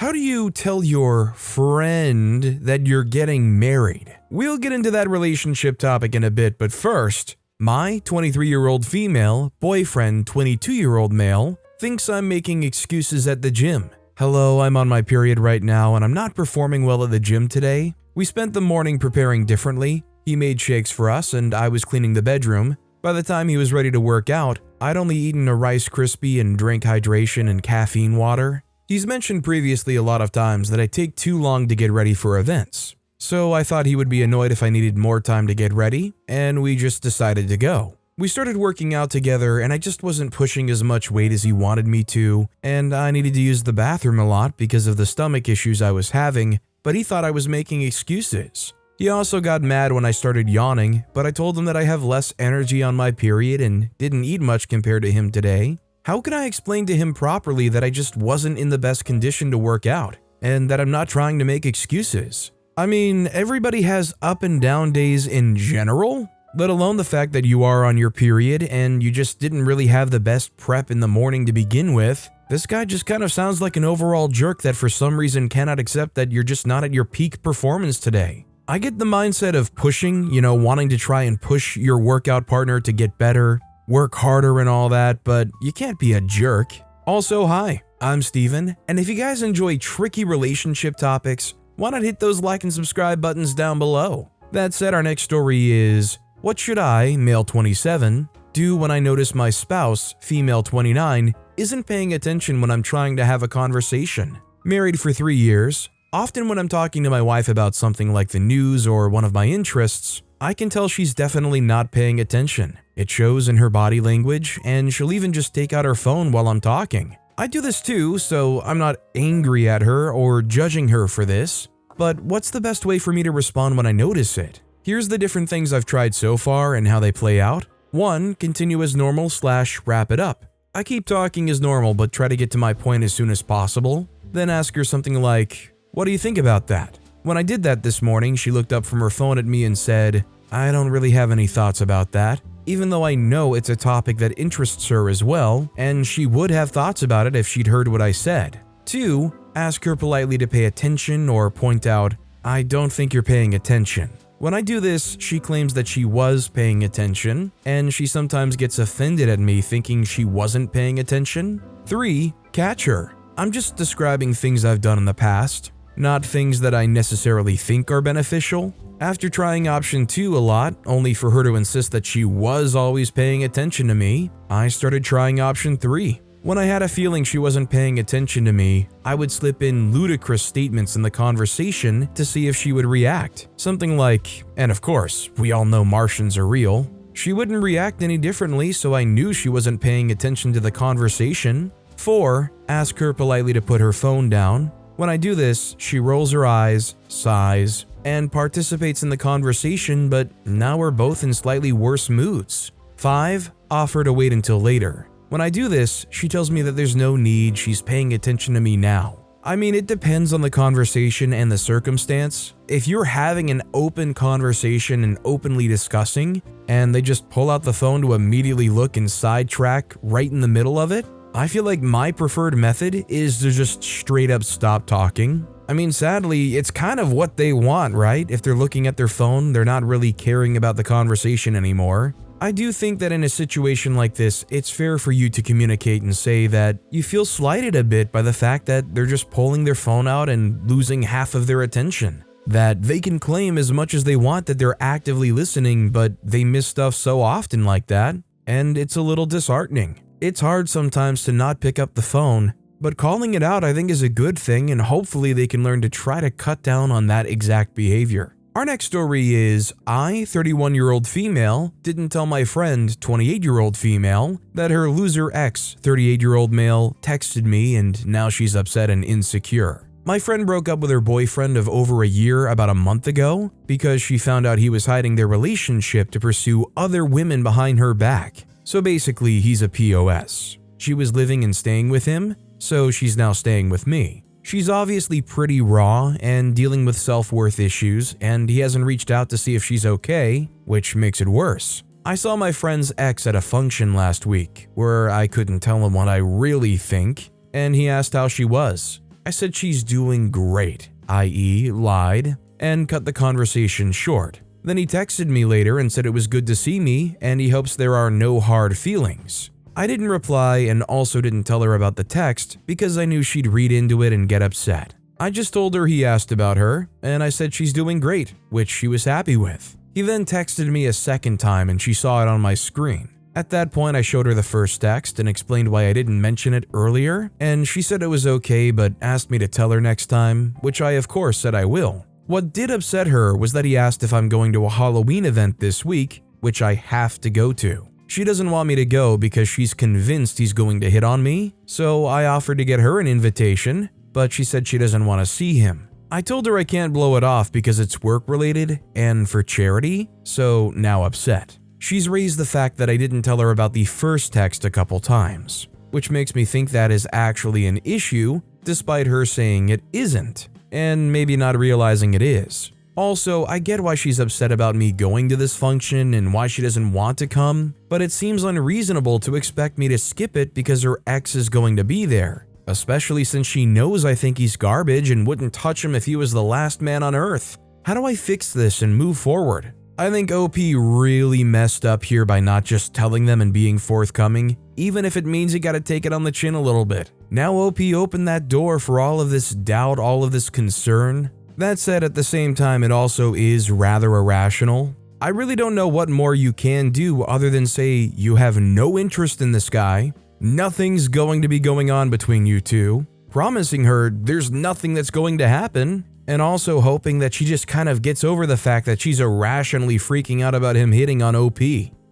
How do you tell your friend that you're getting married? We'll get into that relationship topic in a bit, but first, my 23-year-old female boyfriend, 22-year-old male, thinks I'm making excuses at the gym. Hello, I'm on my period right now and I'm not performing well at the gym today. We spent the morning preparing differently. He made shakes for us and I was cleaning the bedroom. By the time he was ready to work out, I'd only eaten a Rice Krispie and drank hydration and caffeine water. He's mentioned previously a lot of times that I take too long to get ready for events. So I thought he would be annoyed if I needed more time to get ready, and we just decided to go. We started working out together and I just wasn't pushing as much weight as he wanted me to, and I needed to use the bathroom a lot because of the stomach issues I was having, but he thought I was making excuses. He also got mad when I started yawning, but I told him that I have less energy on my period and didn't eat much compared to him today. How could I explain to him properly that I just wasn't in the best condition to work out, and that I'm not trying to make excuses? I mean, everybody has up and down days in general, let alone the fact that you are on your period and you just didn't really have the best prep in the morning to begin with. This guy just kind of sounds like an overall jerk that for some reason cannot accept that you're just not at your peak performance today. I get the mindset of pushing, wanting to try and push your workout partner to get better, work harder and all that, but you can't be a jerk. Also, hi, I'm Steven, and if you guys enjoy tricky relationship topics, why not hit those like and subscribe buttons down below? That said, our next story is, what should I, male 27, do when I notice my spouse, female 29, isn't paying attention when I'm trying to have a conversation? Married for 3 years, often when I'm talking to my wife about something like the news or one of my interests, I can tell she's definitely not paying attention. It shows in her body language, and she'll even just take out her phone while I'm talking. I do this too, so I'm not angry at her or judging her for this. But what's the best way for me to respond when I notice it? Here's the different things I've tried so far and how they play out. 1. Continue as normal / wrap it up. I keep talking as normal but try to get to my point as soon as possible. Then ask her something like, "What do you think about that?" When I did that this morning, she looked up from her phone at me and said, "I don't really have any thoughts about that," even though I know it's a topic that interests her as well, and she would have thoughts about it if she'd heard what I said. 2. Ask her politely to pay attention or point out, "I don't think you're paying attention." When I do this, she claims that she was paying attention, and she sometimes gets offended at me thinking she wasn't paying attention. 3. Catch her. I'm just describing things I've done in the past, not things that I necessarily think are beneficial. After trying option 2 a lot, only for her to insist that she was always paying attention to me, I started trying option 3. When I had a feeling she wasn't paying attention to me, I would slip in ludicrous statements in the conversation to see if she would react. Something like, "And of course, we all know Martians are real." She wouldn't react any differently, so I knew she wasn't paying attention to the conversation. 4. Ask her politely to put her phone down. When I do this, she rolls her eyes, sighs, and participates in the conversation, but now we're both in slightly worse moods. 5. Offer to wait until later. When I do this, she tells me that there's no need, she's paying attention to me now. I mean, it depends on the conversation and the circumstance. If you're having an open conversation and openly discussing, and they just pull out the phone to immediately look and sidetrack right in the middle of it, I feel like my preferred method is to just straight up stop talking. I mean, sadly, it's kind of what they want, right? If they're looking at their phone, they're not really caring about the conversation anymore. I do think that in a situation like this, it's fair for you to communicate and say that you feel slighted a bit by the fact that they're just pulling their phone out and losing half of their attention. That they can claim as much as they want that they're actively listening, but they miss stuff so often like that, and it's a little disheartening. It's hard sometimes to not pick up the phone, but calling it out I think is a good thing, and hopefully they can learn to try to cut down on that exact behavior. Our next story is, I, 31-year-old female, didn't tell my friend, 28-year-old female, that her loser ex, 38-year-old male, texted me and now she's upset and insecure. My friend broke up with her boyfriend of over a year about a month ago because she found out he was hiding their relationship to pursue other women behind her back. So basically, he's a POS. She was living and staying with him, so she's now staying with me. She's obviously pretty raw and dealing with self-worth issues, and he hasn't reached out to see if she's okay, which makes it worse. I saw my friend's ex at a function last week, where I couldn't tell him what I really think, and he asked how she was. I I said she's doing great, i.e. lied, and cut the conversation short. Then he texted me later and said it was good to see me and he hopes there are no hard feelings. I didn't reply and also didn't tell her about the text because I knew she'd read into it and get upset. I just told her he asked about her and I said she's doing great, which she was happy with. He then texted me a second time and she saw it on my screen. At that point, I showed her the first text and explained why I didn't mention it earlier, and she said it was okay but asked me to tell her next time, which I of course said I will. What did upset her was that he asked if I'm going to a Halloween event this week, which I have to go to. She doesn't want me to go because she's convinced he's going to hit on me, so I offered to get her an invitation, but she said she doesn't want to see him. I told her I can't blow it off because it's work-related and for charity, so now upset. She's raised the fact that I didn't tell her about the first text a couple times, which makes me think that is actually an issue, despite her saying it isn't, and maybe not realizing it is. Also, I get why she's upset about me going to this function and why she doesn't want to come, but it seems unreasonable to expect me to skip it because her ex is going to be there, especially since she knows I think he's garbage and wouldn't touch him if he was the last man on earth. How do I fix this and move forward? I think OP really messed up here by not just telling them and being forthcoming, even if it means you gotta take it on the chin a little bit. Now OP opened that door for all of this doubt, all of this concern. That said, at the same time, it also is rather irrational. I really don't know what more you can do other than say you have no interest in this guy, nothing's going to be going on between you two, promising her there's nothing that's going to happen, and also hoping that she just kind of gets over the fact that she's irrationally freaking out about him hitting on OP.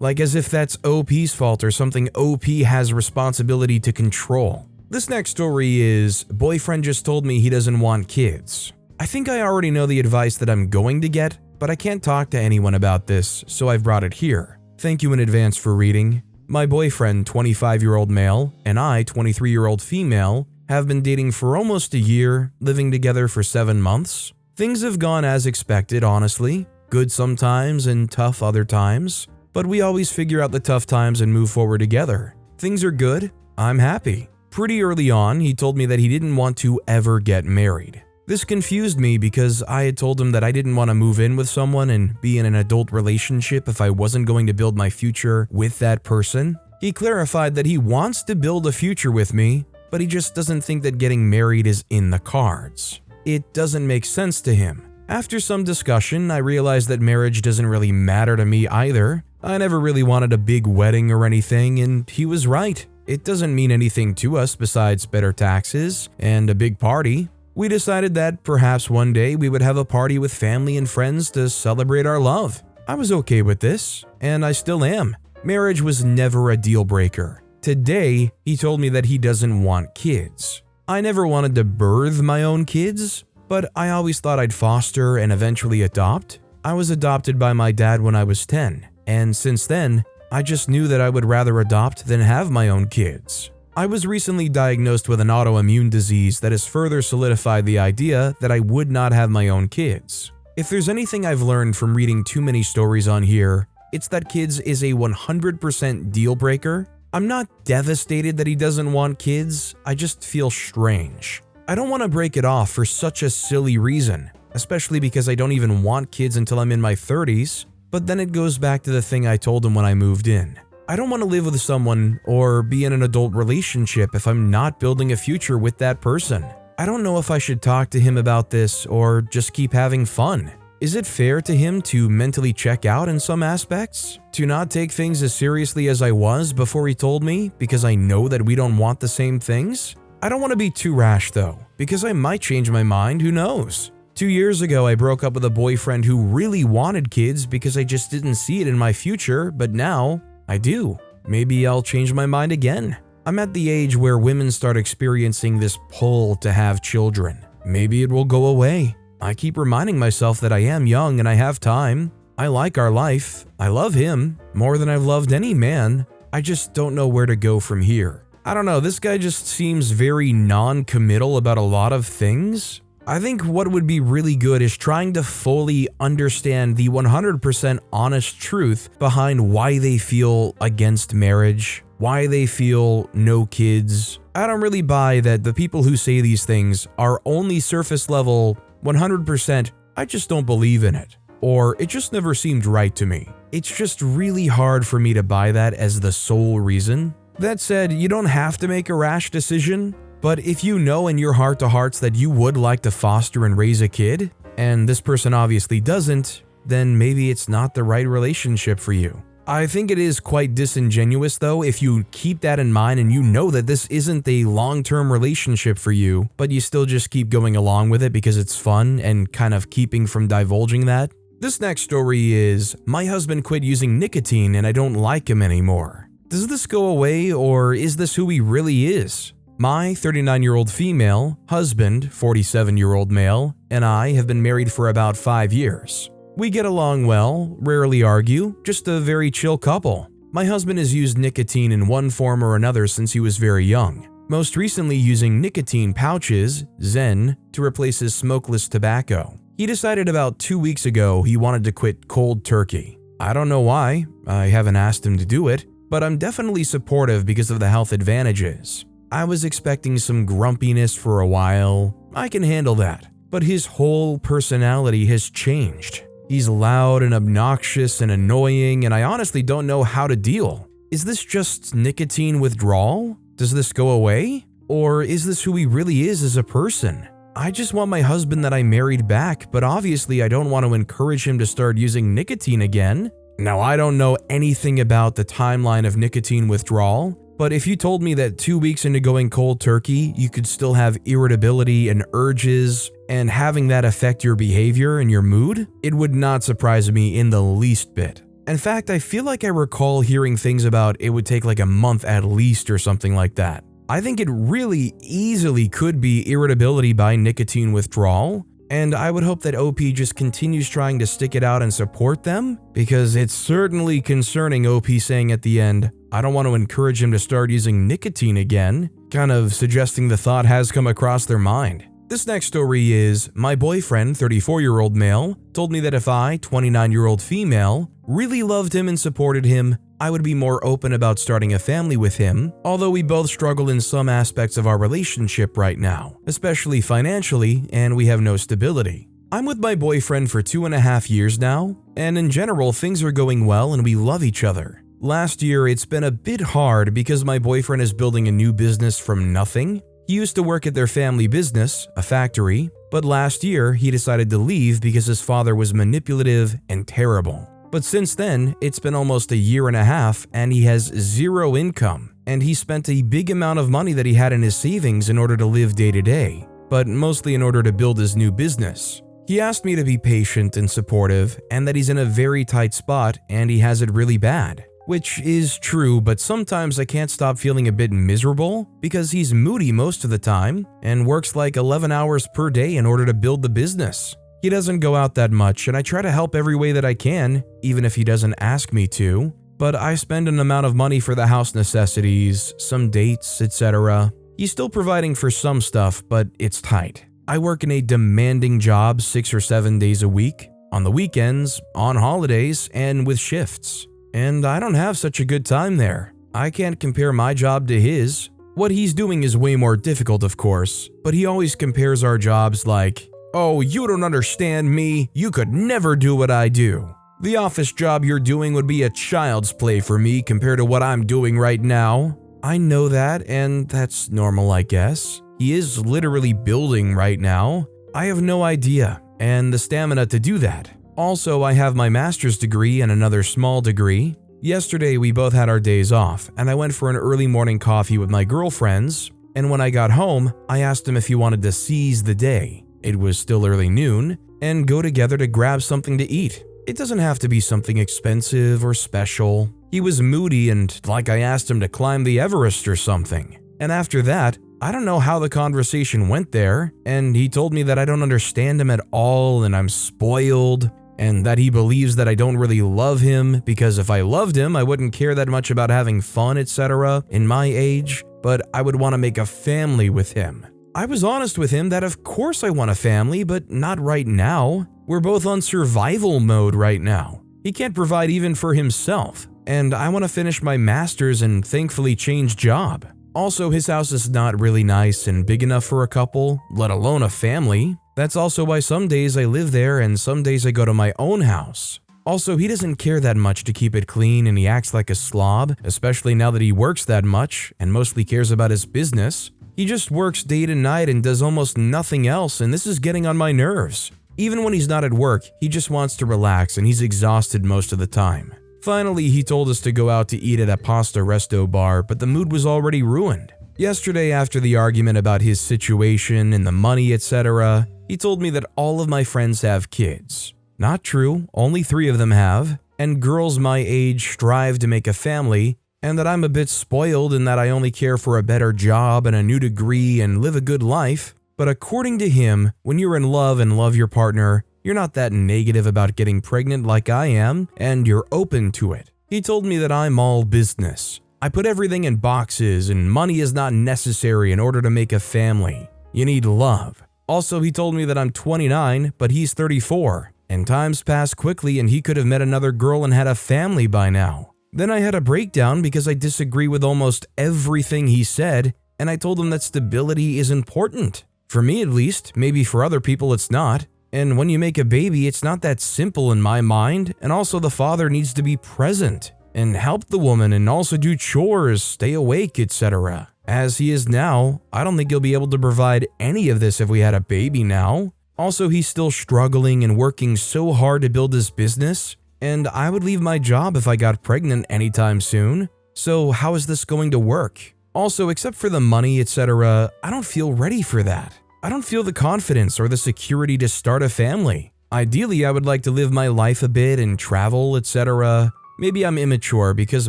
Like as if that's OP's fault or something OP has responsibility to control. This next story is, boyfriend just told me he doesn't want kids. I think I already know the advice that I'm going to get, but I can't talk to anyone about this, so I've brought it here. Thank you in advance for reading. My boyfriend, 25-year-old male, and I, 23-year-old female, have been dating for almost a year, living together for 7 months. Things have gone as expected, honestly. Good sometimes and tough other times. But we always figure out the tough times and move forward together. Things are good. I'm happy. Pretty early on, he told me that he didn't want to ever get married. This confused me because I had told him that I didn't want to move in with someone and be in an adult relationship if I wasn't going to build my future with that person. He clarified that he wants to build a future with me, but he just doesn't think that getting married is in the cards. It doesn't make sense to him. After some discussion, I realized that marriage doesn't really matter to me either. I never really wanted a big wedding or anything, and he was right. It doesn't mean anything to us besides better taxes and a big party. We decided that perhaps one day we would have a party with family and friends to celebrate our love. I was okay with this, and I still am. Marriage was never a deal breaker. Today, he told me that he doesn't want kids. I never wanted to birth my own kids, but I always thought I'd foster and eventually adopt. I was adopted by my dad when I was 10, and since then, I just knew that I would rather adopt than have my own kids. I was recently diagnosed with an autoimmune disease that has further solidified the idea that I would not have my own kids. If there's anything I've learned from reading too many stories on here, it's that kids is a 100% deal breaker. I'm not devastated that he doesn't want kids, I just feel strange. I don't want to break it off for such a silly reason, especially because I don't even want kids until I'm in my 30s, but then it goes back to the thing I told him when I moved in. I don't want to live with someone or be in an adult relationship if I'm not building a future with that person. I don't know if I should talk to him about this or just keep having fun. Is it fair to him to mentally check out in some aspects? To not take things as seriously as I was before he told me because I know that we don't want the same things? I don't want to be too rash though, because I might change my mind, who knows? 2 years ago, I broke up with a boyfriend who really wanted kids because I just didn't see it in my future, but now I do. Maybe I'll change my mind again. I'm at the age where women start experiencing this pull to have children. Maybe it will go away. I keep reminding myself that I am young and I have time. I like our life. I love him more than I've loved any man. I just don't know where to go from here. I don't know, this guy just seems very non-committal about a lot of things. I think what would be really good is trying to fully understand the 100% honest truth behind why they feel against marriage. why they feel no kids. I don't really buy that the people who say these things are only surface level 100%. I just don't believe in it. Or it just never seemed right to me. It's just really hard for me to buy that as the sole reason. That said, you don't have to make a rash decision, but if you know in your heart to hearts that you would like to foster and raise a kid, and this person obviously doesn't, then maybe it's not the right relationship for you. I think it is quite disingenuous though if you keep that in mind and you know that this isn't a long-term relationship for you, but you still just keep going along with it because it's fun and kind of keeping from divulging that. This next story is, my husband quit using nicotine and I don't like him anymore. Does this go away or is this who he really is? My 39-year-old female, husband, 47-year-old male, and I have been married for about 5 years. We get along well, rarely argue, just a very chill couple. My husband has used nicotine in one form or another since he was very young, most recently using nicotine pouches, Zen, to replace his smokeless tobacco. He decided about 2 weeks ago he wanted to quit cold turkey. I don't know why, I haven't asked him to do it, but I'm definitely supportive because of the health advantages. I was expecting some grumpiness for a while, I can handle that, but his whole personality has changed. He's loud and obnoxious and annoying, and I honestly don't know how to deal. Is this just nicotine withdrawal? Does this go away? Or is this who he really is as a person? I just want my husband that I married back, but obviously I don't want to encourage him to start using nicotine again. Now, I don't know anything about the timeline of nicotine withdrawal, but if you told me that 2 weeks into going cold turkey, you could still have irritability and urges, and having that affect your behavior and your mood, it would not surprise me in the least bit. In fact, I feel like I recall hearing things about it would take like a month at least or something like that. I think it really easily could be irritability by nicotine withdrawal, and I would hope that OP just continues trying to stick it out and support them, because it's certainly concerning OP saying at the end, I don't want to encourage him to start using nicotine again, kind of suggesting the thought has come across their mind. This next story is, my boyfriend, 34-year-old male, told me that if I, 29-year-old female, really loved him and supported him, I would be more open about starting a family with him, although we both struggle in some aspects of our relationship right now, especially financially, and we have no stability. I'm with my boyfriend for 2.5 years now, and in general things are going well and we love each other. Last year it's been a bit hard because my boyfriend is building a new business from nothing. He used to work at their family business, a factory, but last year he decided to leave because his father was manipulative and terrible. But since then, it's been almost 1.5 years and he has zero income, and he spent a big amount of money that he had in his savings in order to live day to day, but mostly in order to build his new business. He asked me to be patient and supportive, and that he's in a very tight spot and he has it really bad. Which is true, but sometimes I can't stop feeling a bit miserable because he's moody most of the time and works like 11 hours per day in order to build the business. He doesn't go out that much and I try to help every way that I can, even if he doesn't ask me to, but I spend an amount of money for the house necessities, some dates, etc. He's still providing for some stuff, but it's tight. I work in a demanding job 6 or 7 days a week, on the weekends, on holidays, and with shifts. And I don't have such a good time there. I can't compare my job to his. What he's doing is way more difficult, of course, but he always compares our jobs like, oh, you don't understand me, you could never do what I do. The office job you're doing would be a child's play for me compared to what I'm doing right now. I know that, and that's normal, I guess. He is literally building right now. I have no idea, and the stamina to do that. Also, I have my master's degree and another small degree. Yesterday, we both had our days off, and I went for an early morning coffee with my girlfriends, and when I got home, I asked him if he wanted to seize the day. It was still early noon, and go together to grab something to eat. It doesn't have to be something expensive or special. He was moody and like I asked him to climb the Everest or something. And after that, I don't know how the conversation went there, and he told me that I don't understand him at all and I'm spoiled, and that he believes that I don't really love him because if I loved him, I wouldn't care that much about having fun, etc. in my age, but I would want to make a family with him. I was honest with him that of course I want a family, but not right now. We're both on survival mode right now. He can't provide even for himself, and I want to finish my master's and thankfully change job. Also, his house is not really nice and big enough for a couple, let alone a family. That's also why some days I live there and some days I go to my own house. Also, he doesn't care that much to keep it clean and he acts like a slob, especially now that he works that much and mostly cares about his business. He just works day to night and does almost nothing else, and this is getting on my nerves. Even when he's not at work, he just wants to relax and he's exhausted most of the time. Finally, he told us to go out to eat at a pasta resto bar, but the mood was already ruined. Yesterday, after the argument about his situation and the money, etc., he told me that all of my friends have kids. Not true, only 3 of them have, and girls my age strive to make a family, and that I'm a bit spoiled in that I only care for a better job and a new degree and live a good life. But according to him, when you're in love and love your partner, you're not that negative about getting pregnant like I am, and you're open to it. He told me that I'm all business. I put everything in boxes and money is not necessary in order to make a family. You need love. Also, he told me that I'm 29, but he's 34, and times pass quickly and he could have met another girl and had a family by now. Then I had a breakdown because I disagree with almost everything he said, and I told him that stability is important. For me at least, maybe for other people it's not. And when you make a baby, it's not that simple in my mind, and also the father needs to be present and help the woman and also do chores, stay awake, etc. As he is now, I don't think he'll be able to provide any of this if we had a baby now. Also, he's still struggling and working so hard to build his business, and I would leave my job if I got pregnant anytime soon. So how is this going to work? Also, except for the money, etc., I don't feel ready for that. I don't feel the confidence or the security to start a family. Ideally, I would like to live my life a bit and travel, etc. Maybe I'm immature because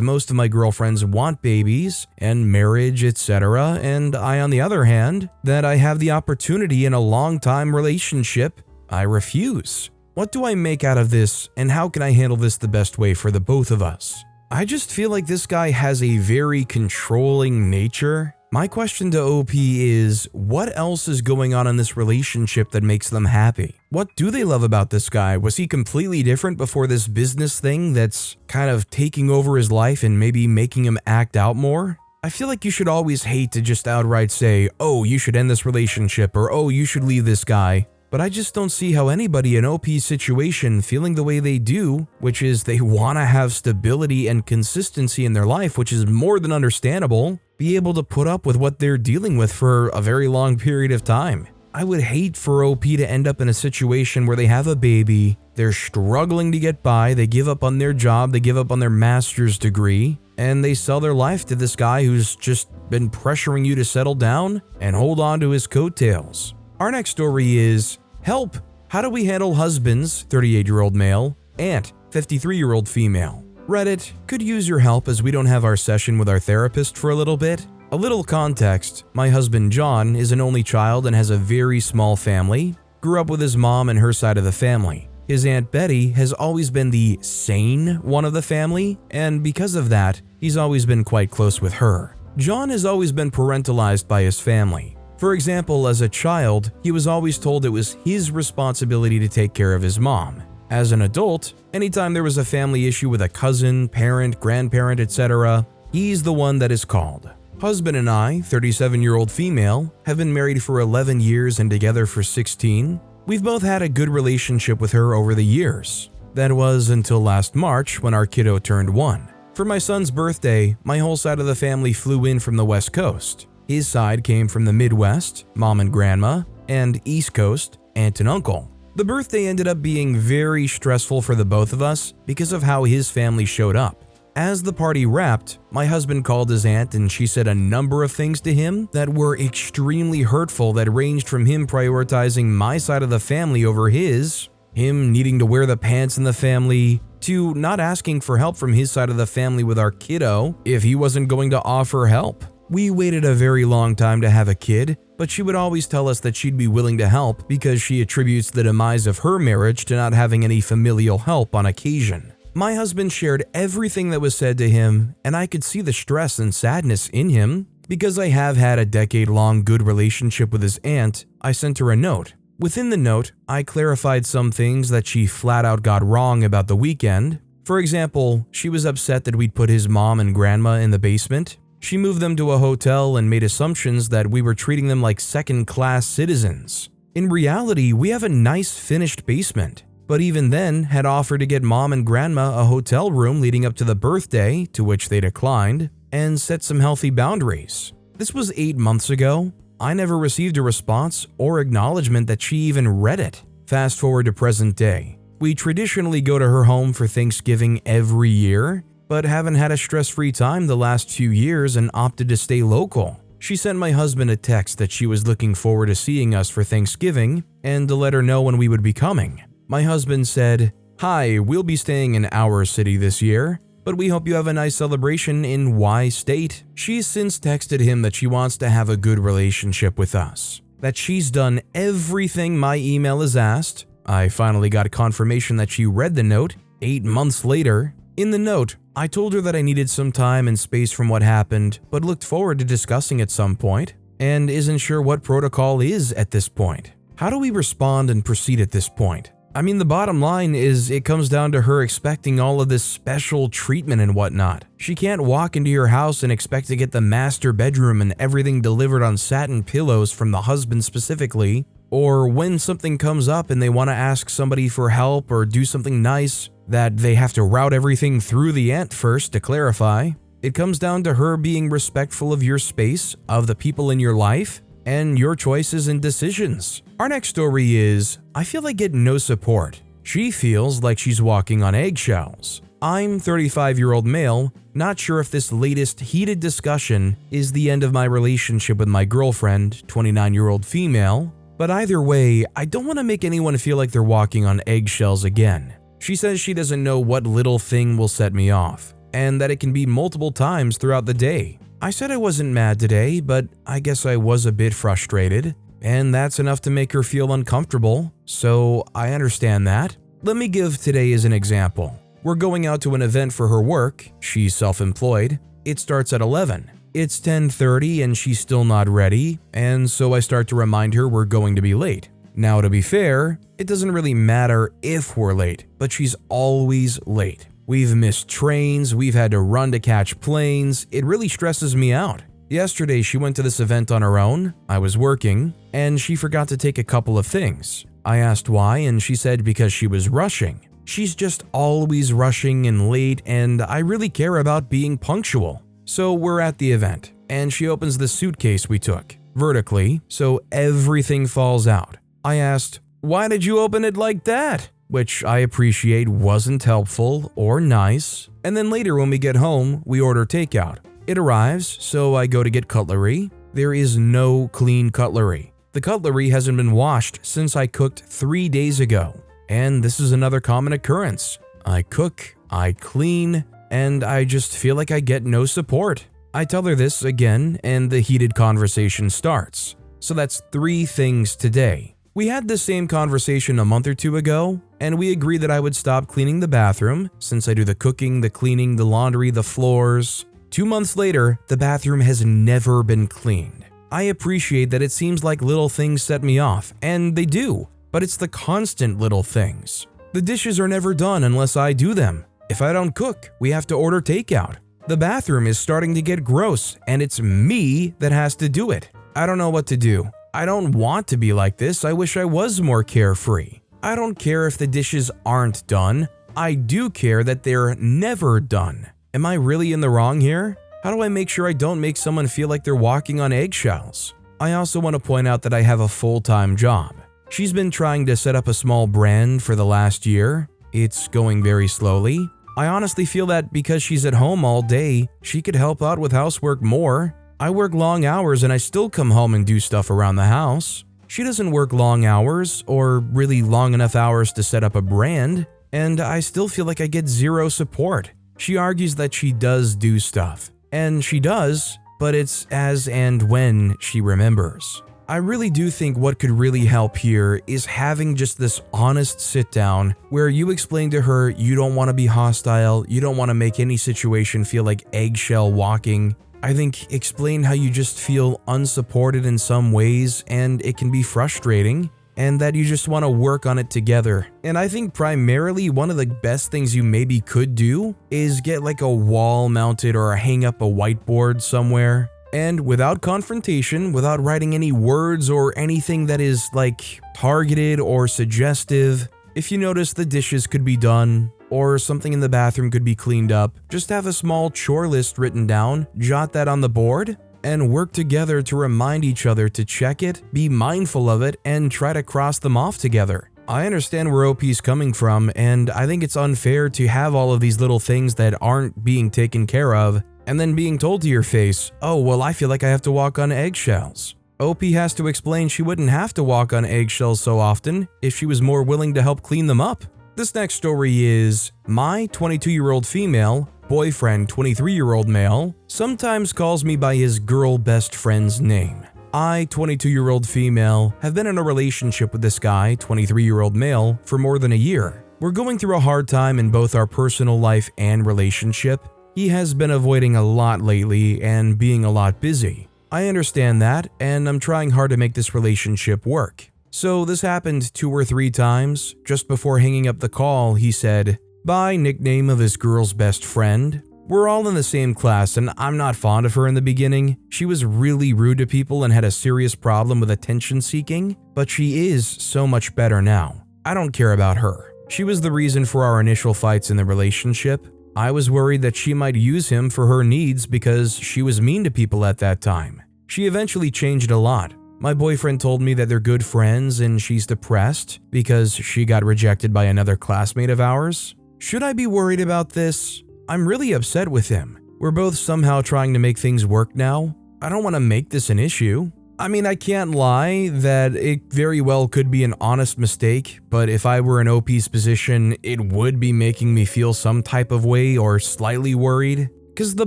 most of my girlfriends want babies and marriage, etc. And I, on the other hand, that I have the opportunity in a long-time relationship, I refuse. What do I make out of this, and how can I handle this the best way for the both of us? I just feel like this guy has a very controlling nature. My question to OP is, what else is going on in this relationship that makes them happy? What do they love about this guy? Was he completely different before this business thing that's kind of taking over his life and maybe making him act out more? I feel like you should always hate to just outright say, oh, you should end this relationship, or oh, you should leave this guy. But I just don't see how anybody in OP's situation feeling the way they do, which is they want to have stability and consistency in their life, which is more than understandable, be able to put up with what they're dealing with for a very long period of time. I would hate for OP to end up in a situation where they have a baby, they're struggling to get by, they give up on their job, they give up on their master's degree, and they sell their life to this guy who's just been pressuring you to settle down and hold on to his coattails. Our next story is, help! How do we handle husbands, 38-year-old male, aunt, 53-year-old female? Reddit, could use your help as we don't have our session with our therapist for a little bit. A little context, my husband John is an only child and has a very small family. Grew up with his mom and her side of the family. His Aunt Betty has always been the sane one of the family, and because of that, he's always been quite close with her. John has always been parentalized by his family. For example, as a child, he was always told it was his responsibility to take care of his mom. As an adult, anytime there was a family issue with a cousin, parent, grandparent, etc., he's the one that is called. Husband and I, 37-year-old female, have been married for 11 years and together for 16. We've both had a good relationship with her over the years. That was until last March when our kiddo turned 1. For my son's birthday, my whole side of the family flew in from the West Coast. His side came from the Midwest, mom and grandma, and East Coast, aunt and uncle. The birthday ended up being very stressful for the both of us because of how his family showed up. As the party wrapped, my husband called his aunt and she said a number of things to him that were extremely hurtful that ranged from him prioritizing my side of the family over his, him needing to wear the pants in the family, to not asking for help from his side of the family with our kiddo if he wasn't going to offer help. We waited a very long time to have a kid, but she would always tell us that she'd be willing to help because she attributes the demise of her marriage to not having any familial help on occasion. My husband shared everything that was said to him, and I could see the stress and sadness in him. Because I have had a decade-long good relationship with his aunt, I sent her a note. Within the note, I clarified some things that she flat out got wrong about the weekend. For example, she was upset that we'd put his mom and grandma in the basement. She moved them to a hotel and made assumptions that we were treating them like second-class citizens. In reality, we have a nice finished basement, but even then had offered to get mom and grandma a hotel room leading up to the birthday, to which they declined, and set some healthy boundaries. This was 8 months ago. I never received a response or acknowledgement that she even read it. Fast forward to present day. We traditionally go to her home for Thanksgiving every year, but haven't had a stress-free time the last few years and opted to stay local. She sent my husband a text that she was looking forward to seeing us for Thanksgiving and to let her know when we would be coming. My husband said, "Hi, we'll be staying in our city this year, but we hope you have a nice celebration in Y state." She's since texted him that she wants to have a good relationship with us, that she's done everything my email has asked. I finally got confirmation that she read the note 8 months later. In the note, I told her that I needed some time and space from what happened, but looked forward to discussing at some point, and isn't sure what protocol is at this point. How do we respond and proceed at this point? I mean, the bottom line is it comes down to her expecting all of this special treatment and whatnot. She can't walk into your house and expect to get the master bedroom and everything delivered on satin pillows from the husband specifically, or when something comes up and they want to ask somebody for help or do something nice, that they have to route everything through the aunt first to clarify. It comes down to her being respectful of your space, of the people in your life, and your choices and decisions. Our next story is, I feel I get no support. She feels like she's walking on eggshells. I'm 35-year-old male, not sure if this latest heated discussion is the end of my relationship with my girlfriend, 29-year-old female, but either way, I don't want to make anyone feel like they're walking on eggshells again. She says she doesn't know what little thing will set me off, and that it can be multiple times throughout the day. I said I wasn't mad today, but I guess I was a bit frustrated, and that's enough to make her feel uncomfortable, so I understand that. Let me give today as an example. We're going out to an event for her work. She's self-employed. It starts at 11. It's 10:30 and she's still not ready, and so I start to remind her we're going to be late. Now, to be fair, it doesn't really matter if we're late, but she's always late. We've missed trains, we've had to run to catch planes, it really stresses me out. Yesterday, she went to this event on her own, I was working, and she forgot to take a couple of things. I asked why, and she said because she was rushing. She's just always rushing and late, and I really care about being punctual. So we're at the event, and she opens the suitcase we took, vertically, so everything falls out. I asked, "Why did you open it like that?" Which I appreciate wasn't helpful or nice. And then later when we get home, we order takeout. It arrives, so I go to get cutlery. There is no clean cutlery. The cutlery hasn't been washed since I cooked 3 days ago. And this is another common occurrence. I cook, I clean, and I just feel like I get no support. I tell her this again, and the heated conversation starts. So that's 3 things today. We had the same conversation a month or 2 ago, and we agreed that I would stop cleaning the bathroom, since I do the cooking, the cleaning, the laundry, the floors. 2 months later, the bathroom has never been cleaned. I appreciate that it seems like little things set me off, and they do, but it's the constant little things. The dishes are never done unless I do them. If I don't cook, we have to order takeout. The bathroom is starting to get gross, and it's me that has to do it. I don't know what to do. I don't want to be like this. I wish I was more carefree. I don't care if the dishes aren't done. I do care that they're never done. Am I really in the wrong here? How do I make sure I don't make someone feel like they're walking on eggshells? I also want to point out that I have a full-time job. She's been trying to set up a small brand for the last year. It's going very slowly. I honestly feel that because she's at home all day, she could help out with housework more. I work long hours and I still come home and do stuff around the house. She doesn't work long hours or really long enough hours to set up a brand, and I still feel like I get zero support. She argues that she does do stuff, and she does, but it's as and when she remembers. I really do think what could really help here is having just this honest sit down where you explain to her you don't want to be hostile, you don't want to make any situation feel like eggshell walking. I think explain how you just feel unsupported in some ways and it can be frustrating, and that you just want to work on it together. And I think primarily one of the best things you maybe could do is get like a wall mounted or hang up a whiteboard somewhere. And without confrontation, without writing any words or anything that is like targeted or suggestive, if you notice the dishes could be done or something in the bathroom could be cleaned up, just have a small chore list written down, jot that on the board, and work together to remind each other to check it, be mindful of it, and try to cross them off together. I understand where OP's coming from, and I think it's unfair to have all of these little things that aren't being taken care of, and then being told to your face, oh, well, I feel like I have to walk on eggshells. OP has to explain she wouldn't have to walk on eggshells so often if she was more willing to help clean them up. This next story is, my 22-year-old female boyfriend, 23-year-old male, sometimes calls me by his girl best friend's name. I, 22-year-old female, have been in a relationship with this guy, 23-year-old male, for more than a year. We're going through a hard time in both our personal life and relationship. He has been avoiding a lot lately and being a lot busy. I understand that, and I'm trying hard to make this relationship work. So this happened 2 or 3 times. Just before hanging up the call, he said, by nickname of his girl's best friend. We're all in the same class and I'm not fond of her in the beginning. She was really rude to people and had a serious problem with attention seeking, but she is so much better now. I don't care about her. She was the reason for our initial fights in the relationship. I was worried that she might use him for her needs because she was mean to people at that time. She eventually changed a lot. My boyfriend told me that they're good friends and she's depressed because she got rejected by another classmate of ours. Should I be worried about this? I'm really upset with him. We're both somehow trying to make things work now. I don't want to make this an issue. I mean, I can't lie that it very well could be an honest mistake, but if I were in OP's position, it would be making me feel some type of way or slightly worried. Because the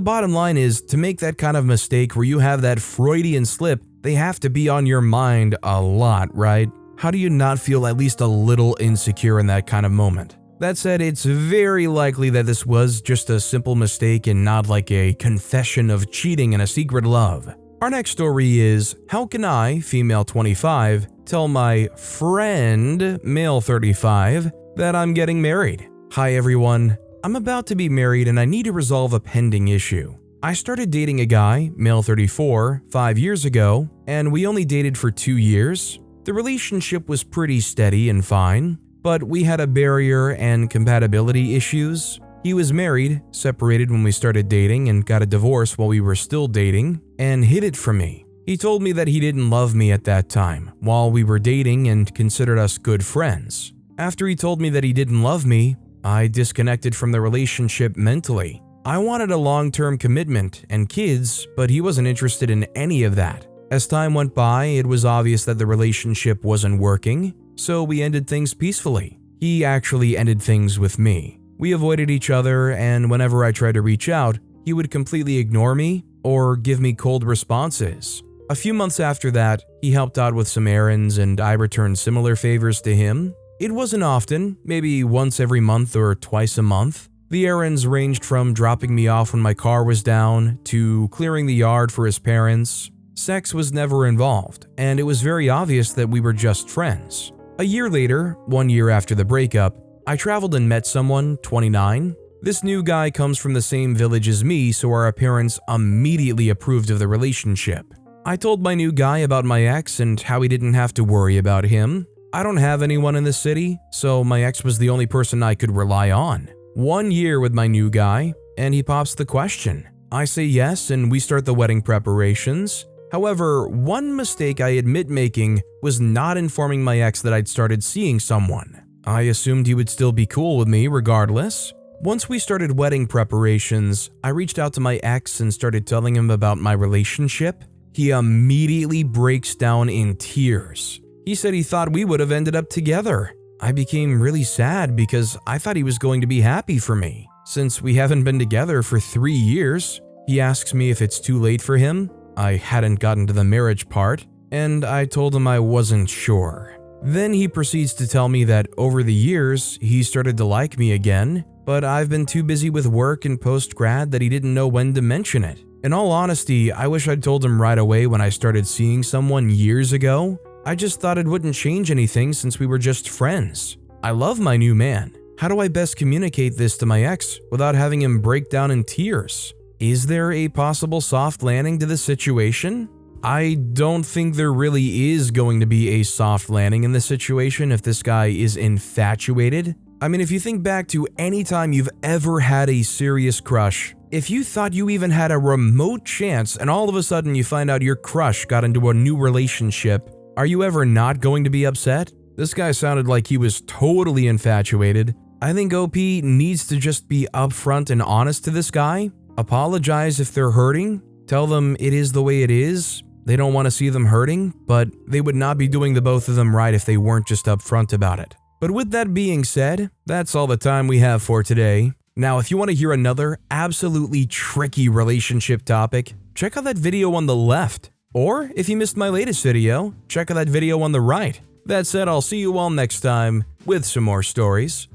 bottom line is, to make that kind of mistake where you have that Freudian slip, they have to be on your mind a lot, right? How do you not feel at least a little insecure in that kind of moment? That said, it's very likely that this was just a simple mistake and not like a confession of cheating and a secret love. Our next story is, how can I, female 25, tell my friend, male 35, that I'm getting married? Hi everyone, I'm about to be married and I need to resolve a pending issue. I started dating a guy, male 34, 5 years ago, and we only dated for 2 years. The relationship was pretty steady and fine, but we had a barrier and compatibility issues. He was married, separated when we started dating, and got a divorce while we were still dating, and hid it from me. He told me that he didn't love me at that time, while we were dating and considered us good friends. After he told me that he didn't love me, I disconnected from the relationship mentally. I wanted a long-term commitment and kids, but he wasn't interested in any of that. As time went by, it was obvious that the relationship wasn't working, so we ended things peacefully. He actually ended things with me. We avoided each other, and whenever I tried to reach out, he would completely ignore me or give me cold responses. A few months after that, he helped out with some errands and I returned similar favors to him. It wasn't often, maybe once every month or twice a month. The errands ranged from dropping me off when my car was down to clearing the yard for his parents. Sex was never involved, and it was very obvious that we were just friends. A year later, 1 year after the breakup, I traveled and met someone, 29. This new guy comes from the same village as me, so our parents immediately approved of the relationship. I told my new guy about my ex and how he didn't have to worry about him. I don't have anyone in the city, so my ex was the only person I could rely on. 1 year with my new guy, and he pops the question. I say yes, and we start the wedding preparations. However, one mistake I admit making was not informing my ex that I'd started seeing someone. I assumed he would still be cool with me regardless. Once we started wedding preparations, I reached out to my ex and started telling him about my relationship. He immediately breaks down in tears. He said he thought we would have ended up together. I became really sad because I thought he was going to be happy for me. Since we haven't been together for 3 years, he asks me if it's too late for him. I hadn't gotten to the marriage part, and I told him I wasn't sure. Then he proceeds to tell me that over the years, he started to like me again, but I've been too busy with work and post-grad that he didn't know when to mention it. In all honesty, I wish I'd told him right away when I started seeing someone years ago, I just thought it wouldn't change anything since we were just friends. I love my new man. How do I best communicate this to my ex without having him break down in tears? Is there a possible soft landing to the situation? I don't think there really is going to be a soft landing in this situation if this guy is infatuated. I mean, if you think back to any time you've ever had a serious crush, if you thought you even had a remote chance and all of a sudden you find out your crush got into a new relationship, are you ever not going to be upset? This guy sounded like he was totally infatuated. I think OP needs to just be upfront and honest to this guy. Apologize if they're hurting. Tell them it is the way it is. They don't want to see them hurting, but they would not be doing the both of them right if they weren't just upfront about it. But with that being said, that's all the time we have for today. Now, if you want to hear another absolutely tricky relationship topic, check out that video on the left. Or if you missed my latest video, check out that video on the right. That said, I'll see you all next time with some more stories.